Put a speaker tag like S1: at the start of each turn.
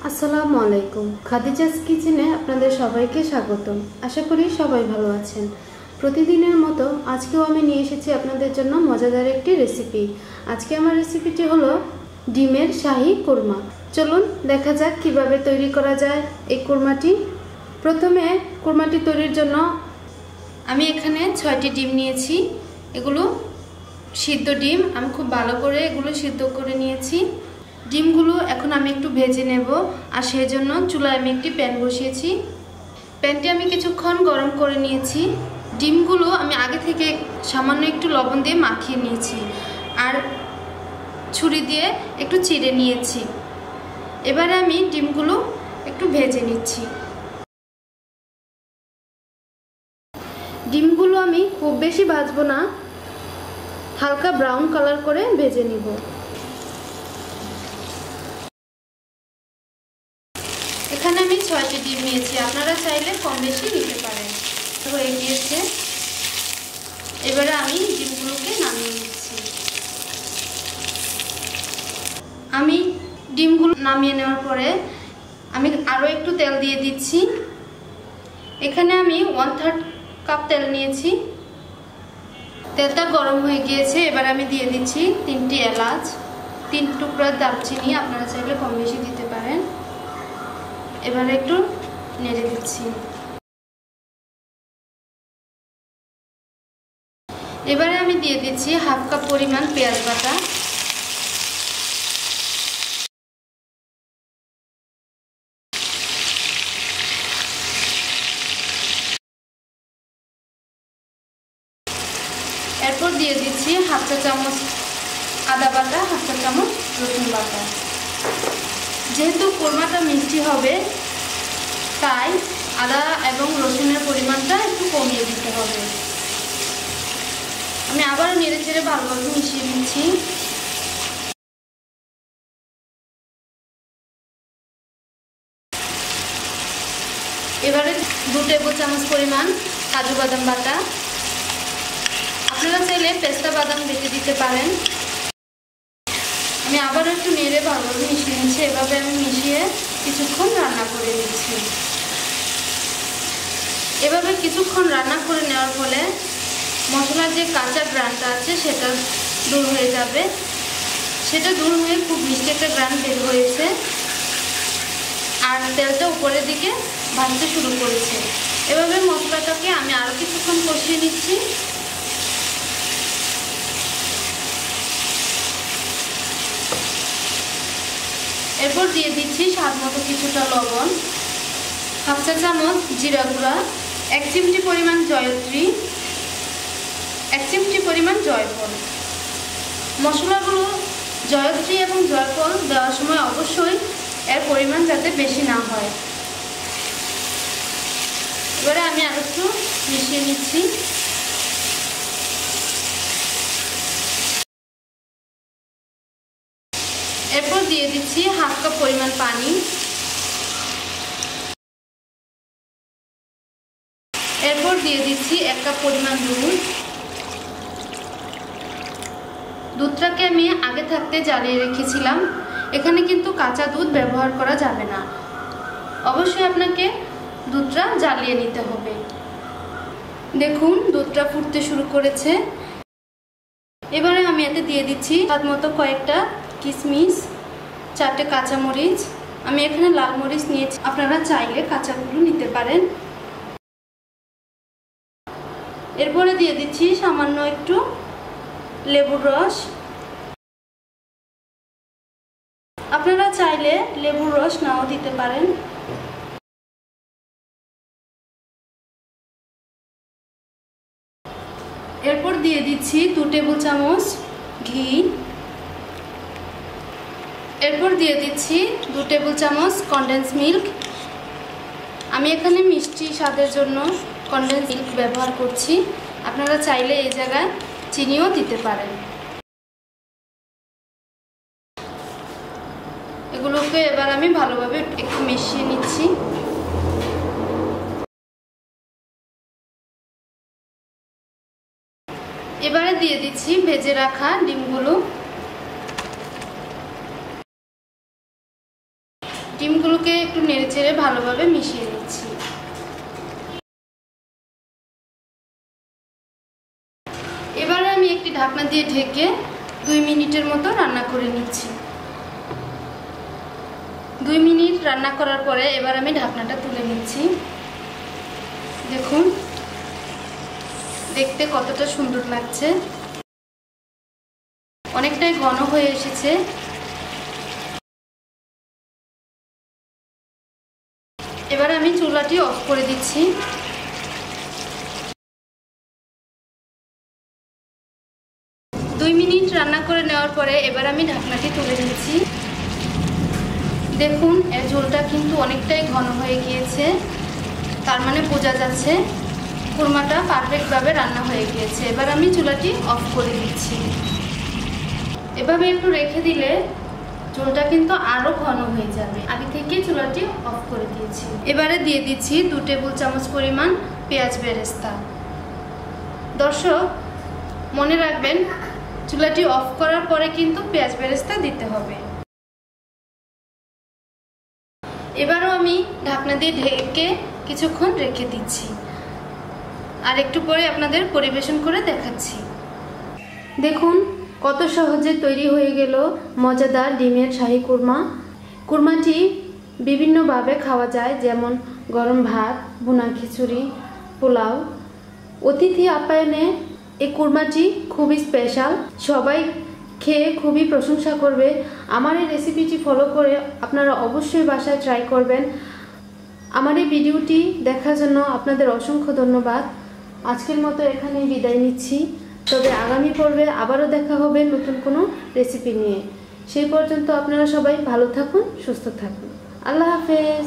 S1: আসসালামু আলাইকুম। খাদিজাস কিচেনে আপনাদের সবাইকে স্বাগতম। আশা করি সবাই ভালো আছেন। প্রতিদিনের মতো আজকেও আমি নিয়ে এসেছি আপনাদের জন্য মজাদার একটি রেসিপি। আজকে আমার রেসিপিটি হলো ডিমের শাহী কোরমা। চলুন দেখা যাক কিভাবে তৈরি করা যায় এই কোরমাটি। প্রথমে কোরমাটি তৈরির জন্য আমি এখানে 6টি ডিম নিয়েছি। এগুলো সিদ্ধ ডিম। আমি খুব ভালো করে এগুলো সিদ্ধ করে নিয়েছি। ডিমগুলো এখন আমি একটু ভেজে নেব, আর সেই জন্য চুলায় আমি একটি প্যান বসিয়েছি। প্যানটি আমি কিছুক্ষণ গরম করে নিয়েছি। ডিমগুলো আমি আগে থেকে সামান্য একটু লবণ দিয়ে মাখিয়ে নিয়েছি, আর ছুরি দিয়ে একটু চিড়ে নিয়েছি। এবারে আমি ডিমগুলো একটু ভেজে নিচ্ছি। ডিমগুলো আমি খুব বেশি ভাজবো না, হালকা ব্রাউন কালার করে ভেজে নিব। এখানে আমি 6টি ডিম নিয়েছি, আপনারা চাইলে কম বেশি নিতে পারেন। হয়ে গিয়েছে, এবারে আমি ডিমগুলোকে নামিয়ে নিচ্ছি। আমি ডিমগুলো নামিয়ে নেওয়ার পরে আমি আরও একটু তেল দিয়ে দিচ্ছি। এখানে আমি 1/3 কাপ তেল নিয়েছি। তেলটা গরম হয়ে গিয়েছে, এবার আমি দিয়ে দিচ্ছি 3টি এলাচ, 3 টুকরা দারচিনি, আপনারা চাইলে কম বেশি দিতে পারেন। এবারে একটু নেড়ে দিচ্ছি। এবারে আমি দিয়ে দিচ্ছি 1/2 কাপ পরিমাণ পেঁয়াজ বাটা। এরপর দিয়ে দিচ্ছি 1/2 চা চামচ আদা বাটা, 1/2 চা চামচ রসুন বাটা। যেহেতু কোরমাটা মিষ্টি হবে, তাই আদা এবং রসুনের পরিমাণটা একটু কমিয়ে দিতে হবে। আমি আবারও নেড়ে চেড়ে ভালোভাবে মিশিয়ে নিচ্ছি। এবারে 2 টেবিল চামচ পরিমাণ কাজু বাদাম বাটা। আপনারা চাইলে পেস্তা বাদাম বেটে দিতে পারেন। আমি আবারও একটু নেড়ে ভালোভাবে মিশিয়ে নিচ্ছি। এভাবে আমি মিশিয়ে কিছুক্ষণ রান্না করে নিচ্ছি। এভাবে কিছুক্ষণ রান্না করে নেওয়ার ফলে মশলার যে কাঁচা গ্রানটা আছে সেটা দূর হয়ে যাবে। সেটা দূর হয়ে খুব মিষ্টি একটা গ্রান বের হয়েছে, আর তেলটা উপরের দিকে ভাজতে শুরু করেছে। এভাবে মশলাটাকে আমি আরও কিছুক্ষণ কষিয়ে নিচ্ছি। এরপর দিয়ে দিচ্ছি স্বাদ মতো কিছুটা লবণ, 1/2 চা চামচ জিরা গুঁড়া, 1 চিমটি পরিমাণ জয়ত্রী, 1 চিমটি পরিমাণ জয়ফল। মশলাগুলো জয়ত্রী এবং জয়ফল দেওয়ার সময় অবশ্যই এর পরিমাণ যাতে বেশি না হয়। এবারে আমি আর একটু মিশিয়ে নিচ্ছি। এরপর দিয়ে দিচ্ছি 1/2 কাপ পরিমাণ পানি। এরপর দিয়ে দিচ্ছি 1 কাপ পরিমাণ দুধ। দুধটাকে আমি আগে থাকতে জ্বালিয়ে রেখেছিলাম। এখানে কিন্তু কাঁচা দুধ ব্যবহার করা যাবে না, অবশ্যই আপনাকে দুধটা জ্বালিয়ে নিতে হবে। দেখুন দুধটা ফুটতে শুরু করেছে। এবারে আমি এতে দিয়ে দিচ্ছি স্বাদ মতো কয়েকটা কিশমিশ, 4টে কাঁচামরিচ। আমি এখানে লাল মরিচ নিয়েছি, আপনারা চাইলে কাঁচাগুলো নিতে পারেন। এরপরে দিয়ে দিচ্ছি সামান্য একটু লেবুর রস। আপনারা চাইলে লেবুর রস নাও দিতে পারেন। এরপর দিয়ে দিচ্ছি 2 টেবিল চামচ ঘি। এরপর দিয়ে দিচ্ছি 2 টেবিল চামচ কনডেন্স মিল্ক। আমি এখানে মিষ্টি স্বাদের জন্য কনডেন্স মিল্ক ব্যবহার করছি, আপনারা চাইলে এই জায়গায় চিনিও দিতে পারেন। এগুলোকে এবার আমি ভালোভাবে একটু মিশিয়ে নিচ্ছি। এবারে দিয়ে দিচ্ছি ভেজে রাখা ডিমগুলো। ডিমগুলোকে একটু নেড়েচেড়ে ভালোভাবে মিশিয়ে নিচ্ছি। এবারে আমি একটি ঢাকনা দিয়ে ঢেকে 2 মিনিটের মতো রান্না করে নিচ্ছি। 2 মিনিট রান্না করার পরে এবার আমি ঢাকনাটা তুলে নিচ্ছি। দেখুন দেখতে কতটা সুন্দর লাগছে, অনেকটাই ঘন হয়ে এসেছে। এবার আমি চুলাটি অফ করে দিচ্ছি। দুই মিনিট রান্না করে নেওয়ার পরে এবার আমি ঢাকনাটি তুলে নিচ্ছি। দেখুন এর ঝোলটা কিন্তু অনেকটাই ঘন হয়ে গিয়েছে, তার মানে বোঝা যাচ্ছে কুরমাটা পারফেক্টভাবে রান্না হয়ে গিয়েছে। এবার আমি চুলাটি অফ করে দিচ্ছি। এভাবে একটু রেখে দিলে ঝোলটা কিন্তু আরো ঘন হয়ে যাবে। আগে থেকে চুলাটি অফ করে দিয়েছি। এবারে দিয়ে দিচ্ছি 2 টেবিল চামচ পরিমাণ পেঁয়াজ বেরেস্তা। দর্শক মনে রাখবেন চুলাটি অফ করার পরে কিন্তু পেঁয়াজ বেরেস্তা দিতে হবে। এবারও আমি ঢাকনা দিয়ে ঢেকে কিছুক্ষণ রেখে দিচ্ছি, আর একটু পরে আপনাদের পরিবেশন করে দেখাচ্ছি। দেখুন কত সহজে তৈরি হয়ে গেল মজাদার ডিমের শাহী কুরমা। কুরমাটি বিভিন্নভাবে খাওয়া যায়, যেমন গরম ভাত, ভুনা খিচুড়ি, পোলাও। অতিথি আপ্যায়নে এই কুরমাটি খুবই স্পেশাল, সবাই খেয়ে খুবই প্রশংসা করবে। আমার এই রেসিপিটি ফলো করে আপনারা অবশ্যই বাসায় ট্রাই করবেন। আমার এই ভিডিওটি দেখার জন্য আপনাদের অসংখ্য ধন্যবাদ। আজকের মতো এখানেই বিদায় নিচ্ছি, তবে আগামী পর্বে আবারও দেখা হবে নতুন কোনো রেসিপি নিয়ে। সেই পর্যন্ত আপনারা সবাই ভালো থাকুন, সুস্থ থাকুন। আল্লাহ হাফেজ।